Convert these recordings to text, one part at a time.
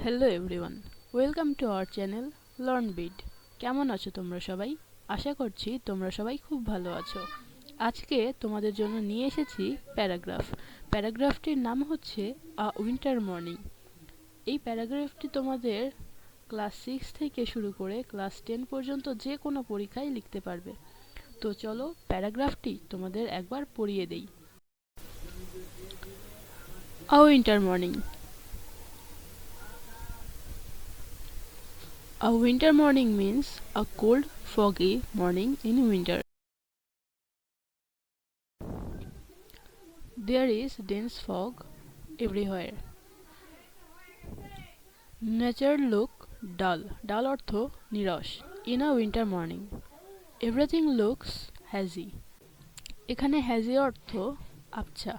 Hello everyone, welcome to our channel learn bit. কেমন আছো তোমরা সবাই? আশা করছি তোমরা সবাই খুব ভালো আছো। আজকে তোমাদের জন্য নিয়ে এসেছি প্যারাগ্রাফটির নাম হচ্ছে আ উইন্টার মর্নিং। এই প্যারাগ্রাফটি তোমাদের ক্লাস 6 থেকে শুরু করে ক্লাস 10 পর্যন্ত যে কোনো পরীক্ষায় লিখতে পারবে। তো চলো প্যারাগ্রাফটি তোমাদের একবার পড়িয়ে দেই। A winter morning. A winter morning means a cold, foggy morning in winter. There is dense fog everywhere. Nature look dull. Dull অর্থ নিরস। In a winter morning. Everything looks hazy. এখানে hazy অর্থ আবছা।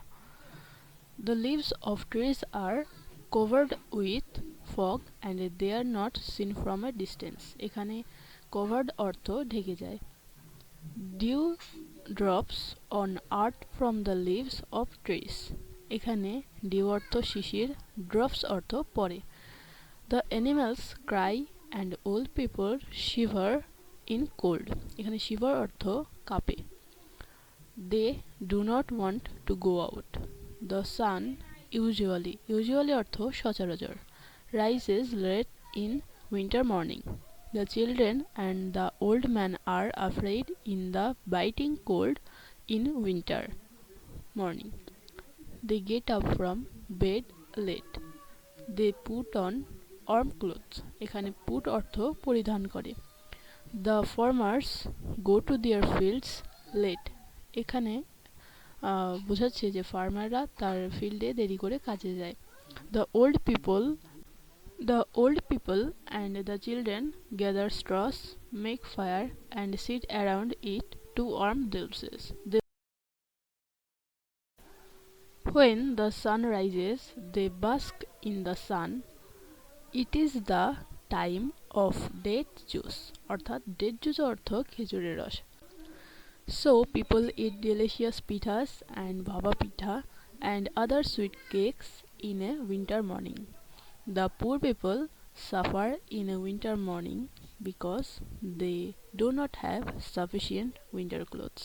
The leaves of trees are covered with fog and they are not seen from a distance. এখানে covered অর্থ ঢেকে যায়। Dew drops on earth from the leaves of trees. এখানে dew অর্থ শিশির, drops অর্থ পড়ে। The animals cry and old people shiver in cold. এখানে shiver অর্থ কাঁপে। They do not want to go out. The sun usually অর্থ সচরাচর rises late in winter morning. The children and the old man are afraid in the biting cold in winter morning. They get up from bed late. They put on warm clothes. এখানে put অর্থ পরিধান করে। The farmers go to their fields late. এখানে বোঝাচ্ছে যে ফার্মাররা তার ফিল্ডে দেরি করে কাজে যায়। The old people and the children gather straws, make fire, and sit around it to warm themselves. When the sun rises, they bask in the sun. It is the time of date juice. অর্থাৎ date juice অর্থ খেজুরের রস। So people eat delicious pitas and bhava pitha and other sweet cakes in a winter morning. The poor people suffer in a winter morning because they do not have sufficient winter clothes.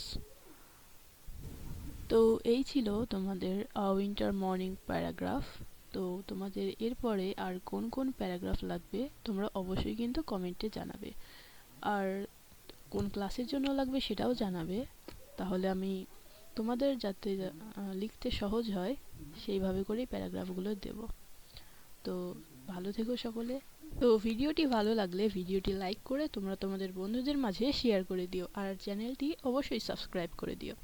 তো এই ছিল তোমাদের winter morning paragraph. তো তোমাদের এরপরে আর কোন কোন paragraph লাগবে তোমরা অবশ্যই কিন্তু কমেন্টে জানাবে, আর কোন ক্লাসের জন্য লাগবে সেটাও জানাবে, তাহলে আমি তোমাদের যাতে লিখতে সহজ হয় সেইভাবে করেই প্যারাগ্রাফগুলো দেব। তো ভালো থেকো সকলে। তো ভিডিওটি ভালো লাগলে ভিডিওটি লাইক করে তোমরা তোমাদের বন্ধুদের মাঝে শেয়ার করে দিও, আর চ্যানেলটি অবশ্যই সাবস্ক্রাইব করে দিও।